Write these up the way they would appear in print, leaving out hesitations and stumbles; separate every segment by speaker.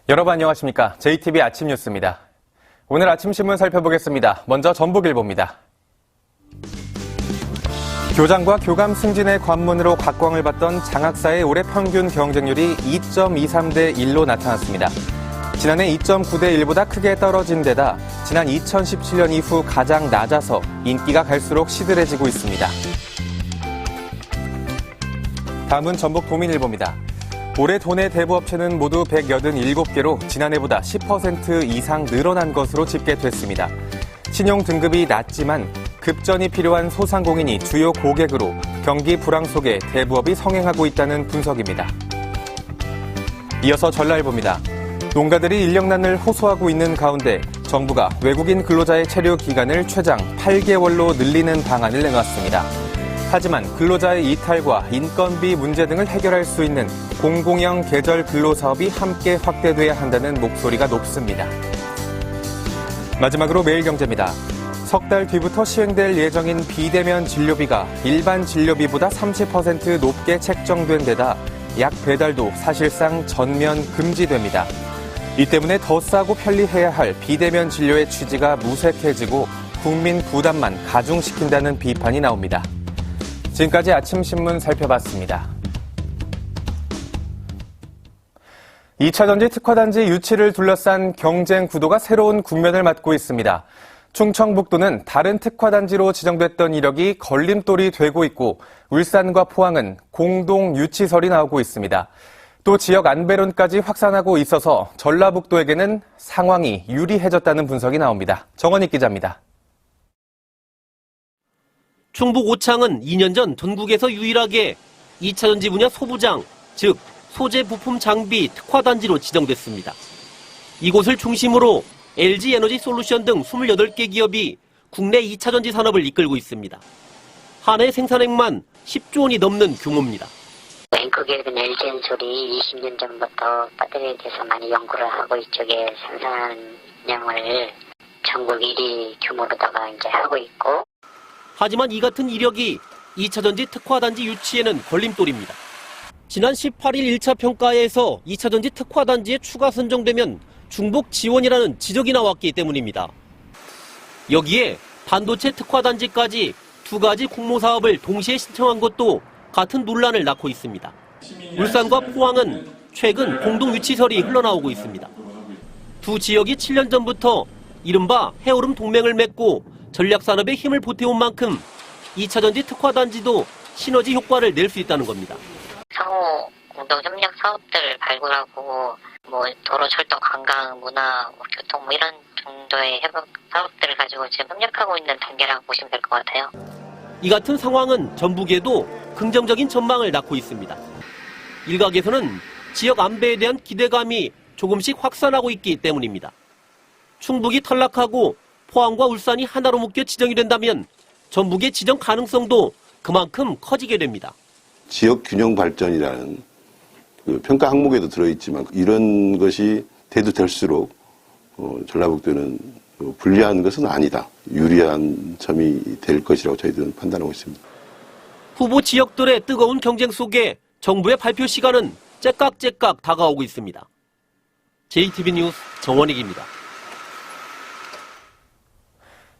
Speaker 1: 여러분 안녕하십니까? JTBC 아침 뉴스입니다. 오늘 아침 신문 살펴보겠습니다. 먼저 전북일보입니다. 교장과 교감 승진의 관문으로 각광을 받던 장학사의 올해 평균 경쟁률이 2.23대 1로 나타났습니다. 지난해 2.9대 1보다 크게 떨어진 데다 지난 2017년 이후 가장 낮아서 인기가 갈수록 시들해지고 있습니다. 다음은 전북 도민일보입니다. 올해 도내 대부업체는 모두 187개로 지난해보다 10% 이상 늘어난 것으로 집계됐습니다. 신용 등급이 낮지만 급전이 필요한 소상공인이 주요 고객으로 경기 불황 속에 대부업이 성행하고 있다는 분석입니다. 이어서 전라일보입니다. 농가들이 인력난을 호소하고 있는 가운데 정부가 외국인 근로자의 체류 기간을 최장 8개월로 늘리는 방안을 내놨습니다. 하지만 근로자의 이탈과 인건비 문제 등을 해결할 수 있는 공공형 계절 근로사업이 함께 확대돼야 한다는 목소리가 높습니다. 마지막으로 매일경제입니다. 석 달 뒤부터 시행될 예정인 비대면 진료비가 일반 진료비보다 30% 높게 책정된 데다 약 배달도 사실상 전면 금지됩니다. 이 때문에 더 싸고 편리해야 할 비대면 진료의 취지가 무색해지고 국민 부담만 가중시킨다는 비판이 나옵니다. 지금까지 아침 신문 살펴봤습니다. 2차전지 특화단지 유치를 둘러싼 경쟁 구도가 새로운 국면을 맞고 있습니다. 충청북도는 다른 특화단지로 지정됐던 이력이 걸림돌이 되고 있고 울산과 포항은 공동 유치설이 나오고 있습니다. 또 지역 안배론까지 확산하고 있어서 전라북도에게는 상황이 유리해졌다는 분석이 나옵니다. 정원익 기자입니다.
Speaker 2: 충북 오창은 2년 전 전국에서 유일하게 2차전지 분야 소부장, 즉 소재 부품 장비 특화단지로 지정됐습니다. 이곳을 중심으로 LG 에너지 솔루션 등 28개 기업이 국내 2차전지 산업을 이끌고 있습니다. 한 해 생산액만 10조 원이 넘는 규모입니다.
Speaker 3: 앵커 기업인 LG엔솔이 20년 전부터 배터리에 대해서 많이 연구를 하고 이쪽에 생산량을 전국 1위 규모로다가 이제 하고 있고.
Speaker 2: 하지만 이 같은 이력이 2차전지 특화단지 유치에는 걸림돌입니다. 지난 18일 1차 평가에서 2차전지 특화단지에 추가 선정되면 중복 지원이라는 지적이 나왔기 때문입니다. 여기에 반도체 특화단지까지 두 가지 공모사업을 동시에 신청한 것도 같은 논란을 낳고 있습니다. 울산과 포항은 최근 공동 유치설이 흘러나오고 있습니다. 두 지역이 7년 전부터 이른바 해오름 동맹을 맺고 전략산업에 힘을 보태온 만큼 2차전지 특화단지도 시너지 효과를 낼 수 있다는 겁니다.
Speaker 3: 상호 공동협력 사업들을 발굴하고 도로, 철도, 관광, 문화, 교통 이런 정도의 협력 사업들을 가지고 지금 협력하고 있는 단계라고 보시면 될 것 같아요.
Speaker 2: 이 같은 상황은 전북에도 긍정적인 전망을 낳고 있습니다. 일각에서는 지역 안배에 대한 기대감이 조금씩 확산하고 있기 때문입니다. 충북이 탈락하고 포항과 울산이 하나로 묶여 지정이 된다면 전북의 지정 가능성도 그만큼 커지게 됩니다.
Speaker 4: 지역 균형 발전이라는 평가 항목에도 들어있지만 이런 것이 대두될수록 전라북도는 불리한 것은 아니다. 유리한 점이 될 것이라고 저희들은 판단하고 있습니다.
Speaker 2: 후보 지역들의 뜨거운 경쟁 속에 정부의 발표 시간은 째깍째깍 다가오고 있습니다. JTBC 뉴스 정원익입니다.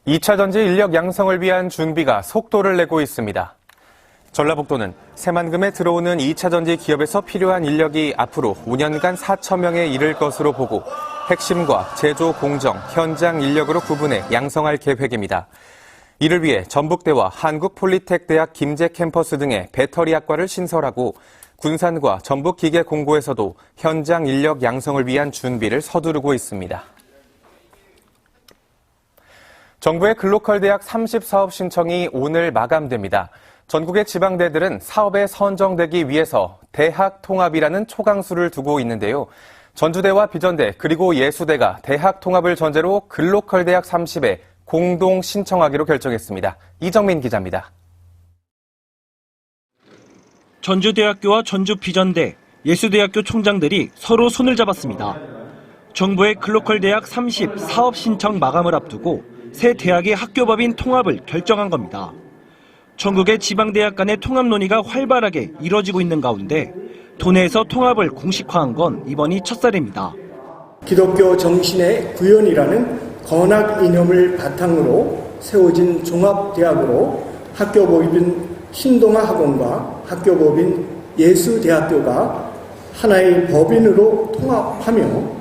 Speaker 1: 2차전지 인력 양성을 위한 준비가 속도를 내고 있습니다. 전라북도는 새만금에 들어오는 2차전지 기업에서 필요한 인력이 앞으로 5년간 4천 명에 이를 것으로 보고 핵심과 제조, 공정, 현장 인력으로 구분해 양성할 계획입니다. 이를 위해 전북대와 한국폴리텍대학 김제 캠퍼스 등의 배터리학과를 신설하고 군산과 전북기계공고에서도 현장 인력 양성을 위한 준비를 서두르고 있습니다. 정부의 글로컬 대학 30사업 신청이 오늘 마감됩니다. 전국의 지방대들은 사업에 선정되기 위해서 대학 통합이라는 초강수를 두고 있는데요. 전주대와 비전대 그리고 예수대가 대학 통합을 전제로 글로컬 대학 30에 공동 신청하기로 결정했습니다. 이정민 기자입니다.
Speaker 5: 전주대학교와 전주비전대, 예수대학교 총장들이 서로 손을 잡았습니다. 정부의 글로컬 대학 30 사업 신청 마감을 앞두고 새 대학의 학교법인 통합을 결정한 겁니다. 전국의 지방대학 간의 통합 논의가 활발하게 이뤄지고 있는 가운데 도내에서 통합을 공식화한 건 이번이 첫 사례입니다.
Speaker 6: 기독교 정신의 구현이라는 건학 이념을 바탕으로 세워진 종합대학으로 학교법인 신동아학원과 학교법인 예수대학교가 하나의 법인으로 통합하며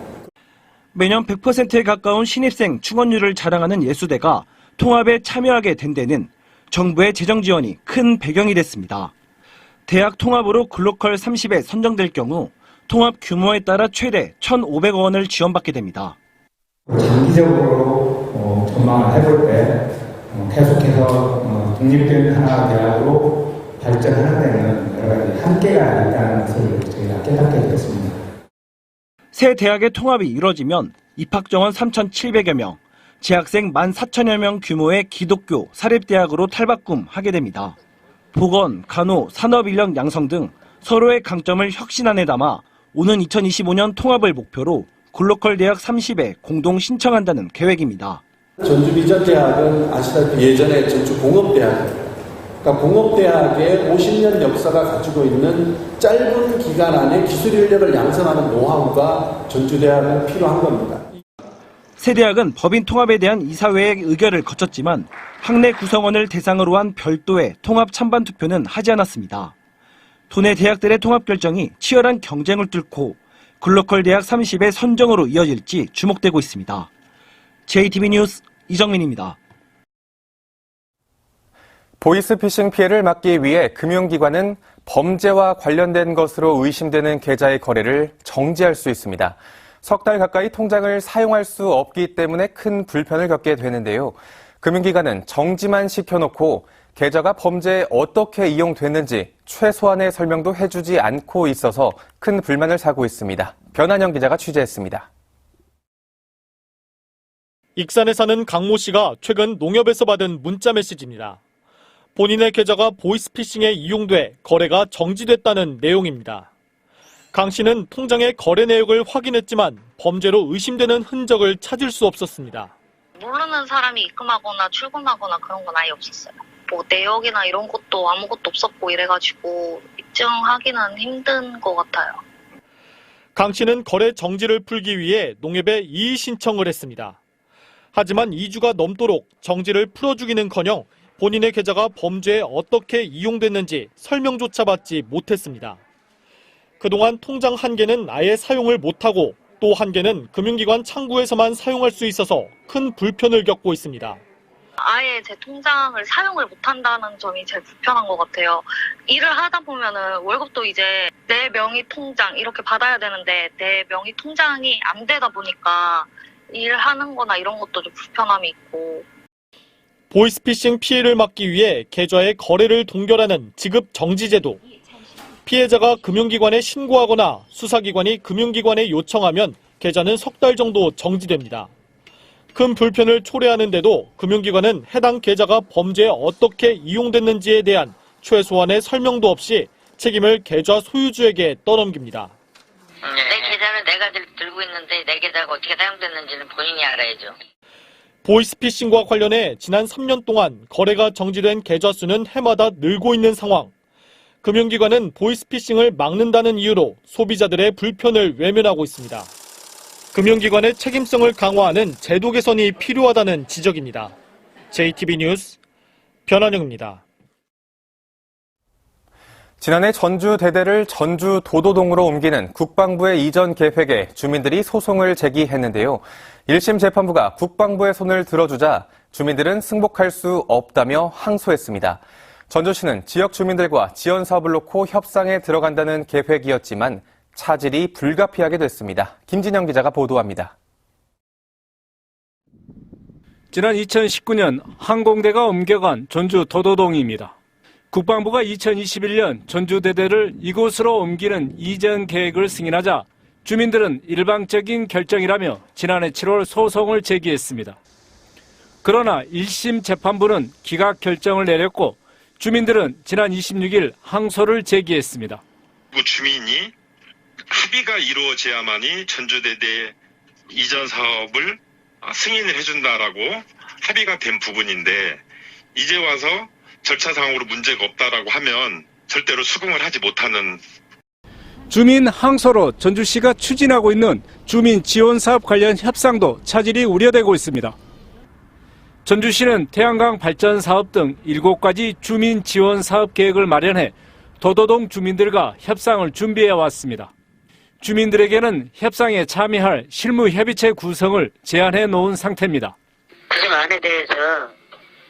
Speaker 5: 매년 100%에 가까운 신입생 충원율을 자랑하는 예수대가 통합에 참여하게 된 데는 정부의 재정 지원이 큰 배경이 됐습니다. 대학 통합으로 글로컬 30에 선정될 경우 통합 규모에 따라 최대 1,500억 원을 지원받게 됩니다.
Speaker 7: 장기적으로 전망을 해볼 때 계속해서 독립된 하나 대학으로 발전하는 데는 여러 가지 한계가 있다는 것을 저희가 깨닫게 되었습니다.
Speaker 5: 새 대학의 통합이 이뤄지면 입학 정원 3,700여 명, 재학생 14,000여 명 규모의 기독교 사립대학으로 탈바꿈하게 됩니다. 보건, 간호, 산업인력 양성 등 서로의 강점을 혁신 안에 담아 오는 2025년 통합을 목표로 글로컬 대학 30에 공동 신청한다는 계획입니다.
Speaker 8: 전주비전대학은 아시다시피 예전에 전주공업대학입니다. 그러니까 공업대학의 50년 역사가 가지고 있는 짧은 기간 안에 기술 인력을 양성하는 노하우가 전주대학은 필요한 겁니다.
Speaker 5: 새 대학은 법인 통합에 대한 이사회의 의결을 거쳤지만 학내 구성원을 대상으로 한 별도의 통합 찬반 투표는 하지 않았습니다. 도내 대학들의 통합 결정이 치열한 경쟁을 뚫고 글로컬 대학 30의 선정으로 이어질지 주목되고 있습니다. JTB 뉴스 이정민입니다.
Speaker 1: 보이스피싱 피해를 막기 위해 금융기관은 범죄와 관련된 것으로 의심되는 계좌의 거래를 정지할 수 있습니다. 석 달 가까이 통장을 사용할 수 없기 때문에 큰 불편을 겪게 되는데요. 금융기관은 정지만 시켜놓고 계좌가 범죄에 어떻게 이용됐는지 최소한의 설명도 해주지 않고 있어서 큰 불만을 사고 있습니다. 변한영 기자가 취재했습니다.
Speaker 9: 익산에 사는 강모 씨가 최근 농협에서 받은 문자 메시지입니다. 본인의 계좌가 보이스피싱에 이용돼 거래가 정지됐다는 내용입니다. 강 씨는 통장의 거래 내역을 확인했지만 범죄로 의심되는 흔적을 찾을 수 없었습니다.
Speaker 3: 모르는 사람이 입금하거나 출금하거나 그런 건 아예 없었어요. 뭐 내역이나 이런 것도 아무것도 없었고 이래가지고 입증하기는 힘든 것 같아요.
Speaker 9: 강 씨는 거래 정지를 풀기 위해 농협에 이의 신청을 했습니다. 하지만 2주가 넘도록 정지를 풀어주기는커녕 본인의 계좌가 범죄에 어떻게 이용됐는지 설명조차 받지 못했습니다. 그동안 통장 한 개는 아예 사용을 못하고 또 한 개는 금융기관 창구에서만 사용할 수 있어서 큰 불편을 겪고 있습니다.
Speaker 3: 아예 제 통장을 사용을 못한다는 점이 제일 불편한 것 같아요. 일을 하다 보면은 월급도 이제 내 명의 통장 이렇게 받아야 되는데 내 명의 통장이 안 되다 보니까 일하는 거나 이런 것도 좀 불편함이 있고.
Speaker 9: 보이스피싱 피해를 막기 위해 계좌의 거래를 동결하는 지급 정지 제도. 피해자가 금융기관에 신고하거나 수사기관이 금융기관에 요청하면 계좌는 석 달 정도 정지됩니다. 큰 불편을 초래하는데도 금융기관은 해당 계좌가 범죄에 어떻게 이용됐는지에 대한 최소한의 설명도 없이 책임을 계좌 소유주에게 떠넘깁니다.
Speaker 3: 내 계좌를 내가 들고 있는데 내 계좌가 어떻게 사용됐는지는 본인이 알아야죠.
Speaker 9: 보이스피싱과 관련해 지난 3년 동안 거래가 정지된 계좌 수는 해마다 늘고 있는 상황. 금융기관은 보이스피싱을 막는다는 이유로 소비자들의 불편을 외면하고 있습니다. 금융기관의 책임성을 강화하는 제도 개선이 필요하다는 지적입니다. JTB 뉴스 변한영입니다.
Speaker 1: 지난해 전주대대를 전주도도동으로 옮기는 국방부의 이전 계획에 주민들이 소송을 제기했는데요. 1심 재판부가 국방부의 손을 들어주자 주민들은 승복할 수 없다며 항소했습니다. 전주시는 지역 주민들과 지원 사업을 놓고 협상에 들어간다는 계획이었지만 차질이 불가피하게 됐습니다. 김진영 기자가 보도합니다.
Speaker 10: 지난 2019년 항공대가 옮겨간 전주 도도동입니다. 국방부가 2021년 전주대대를 이곳으로 옮기는 이전 계획을 승인하자 주민들은 일방적인 결정이라며 지난해 7월 소송을 제기했습니다. 그러나 1심 재판부는 기각 결정을 내렸고 주민들은 지난 26일 항소를 제기했습니다.
Speaker 11: 주민이 합의가 이루어져야만이 전주대대 이전 사업을 승인을 해준다라고 합의가 된 부분인데 이제 와서 절차상으로 문제가 없다라고 하면 절대로 수긍을 하지 못하는.
Speaker 10: 주민 항소로 전주시가 추진하고 있는 주민 지원 사업 관련 협상도 차질이 우려되고 있습니다. 전주시는 태양광 발전 사업 등 7가지 주민 지원 사업 계획을 마련해 도도동 주민들과 협상을 준비해 왔습니다. 주민들에게는 협상에 참여할 실무 협의체 구성을 제안해 놓은 상태입니다.
Speaker 3: 그 안에 대해서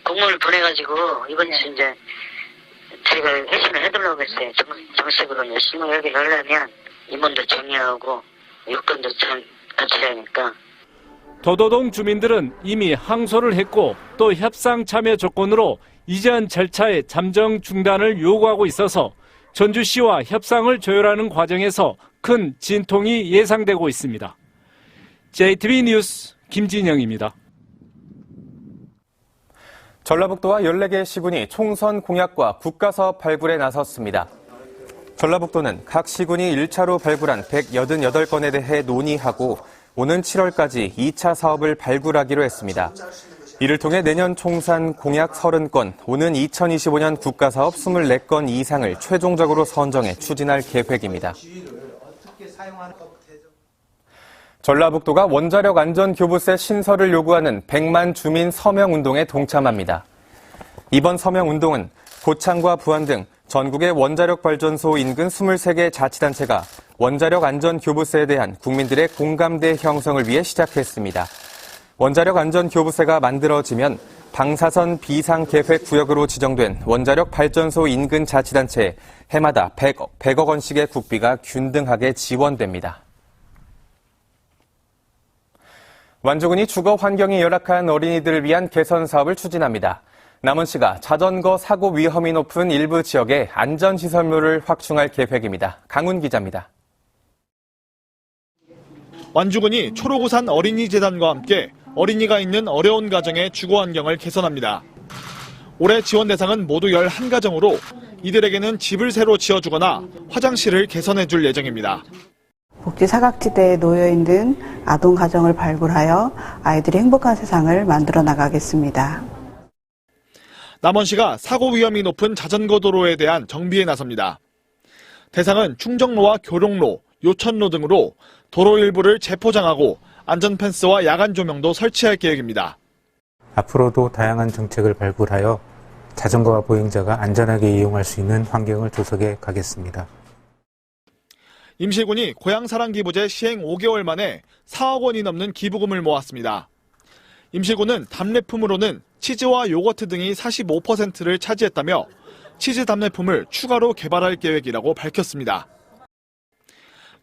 Speaker 3: 공문을 보내가지고 이번 주 이제 저희가 회신을 해두려고 했어요. 정식으로 실무 협의를 하려면 임원도 정리하고 요건도 같이 하니까.
Speaker 10: 도도동 주민들은 이미 항소를 했고 또 협상 참여 조건으로 이전 절차의 잠정 중단을 요구하고 있어서 전주시와 협상을 조율하는 과정에서 큰 진통이 예상되고 있습니다. JTB 뉴스 김진영입니다.
Speaker 1: 전라북도와 14개 시군이 총선 공약과 국가사업 발굴에 나섰습니다. 전라북도는 각 시군이 1차로 발굴한 188건에 대해 논의하고 오는 7월까지 2차 사업을 발굴하기로 했습니다. 이를 통해 내년 총선 공약 30건, 오는 2025년 국가사업 24건 이상을 최종적으로 선정해 추진할 계획입니다. 전라북도가 원자력 안전교부세 신설을 요구하는 100만 주민 서명운동에 동참합니다. 이번 서명운동은 고창과 부안 등 전국의 원자력 발전소 인근 23개 자치단체가 원자력 안전교부세에 대한 국민들의 공감대 형성을 위해 시작했습니다. 원자력 안전교부세가 만들어지면 방사선 비상계획구역으로 지정된 원자력 발전소 인근 자치단체에 해마다 100억 원씩의 국비가 균등하게 지원됩니다. 완주군이 주거 환경이 열악한 어린이들을 위한 개선 사업을 추진합니다. 남원시가 자전거 사고 위험이 높은 일부 지역에 안전시설물을 확충할 계획입니다. 강훈 기자입니다.
Speaker 9: 완주군이 초록우산 어린이재단과 함께 어린이가 있는 어려운 가정의 주거 환경을 개선합니다. 올해 지원 대상은 모두 11가정으로 이들에게는 집을 새로 지어주거나 화장실을 개선해줄 예정입니다.
Speaker 12: 복지 사각지대에 놓여있는 아동 가정을 발굴하여 아이들이 행복한 세상을 만들어 나가겠습니다.
Speaker 9: 남원시가 사고 위험이 높은 자전거 도로에 대한 정비에 나섭니다. 대상은 충정로와 교룡로, 요천로 등으로 도로 일부를 재포장하고 안전펜스와 야간 조명도 설치할 계획입니다.
Speaker 13: 앞으로도 다양한 정책을 발굴하여 자전거와 보행자가 안전하게 이용할 수 있는 환경을 조성해 가겠습니다.
Speaker 9: 임실군이 고향사랑기부제 시행 5개월 만에 4억 원이 넘는 기부금을 모았습니다. 임실군은 답례품으로는 치즈와 요거트 등이 45%를 차지했다며 치즈 답례품을 추가로 개발할 계획이라고 밝혔습니다.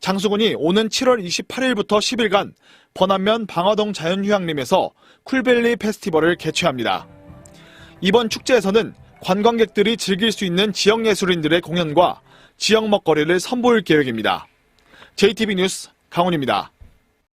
Speaker 9: 장수군이 오는 7월 28일부터 10일간 번안면 방화동 자연휴양림에서 쿨밸리 페스티벌을 개최합니다. 이번 축제에서는 관광객들이 즐길 수 있는 지역 예술인들의 공연과 지역 먹거리를 선보일 계획입니다. JTB 뉴스 강훈입니다.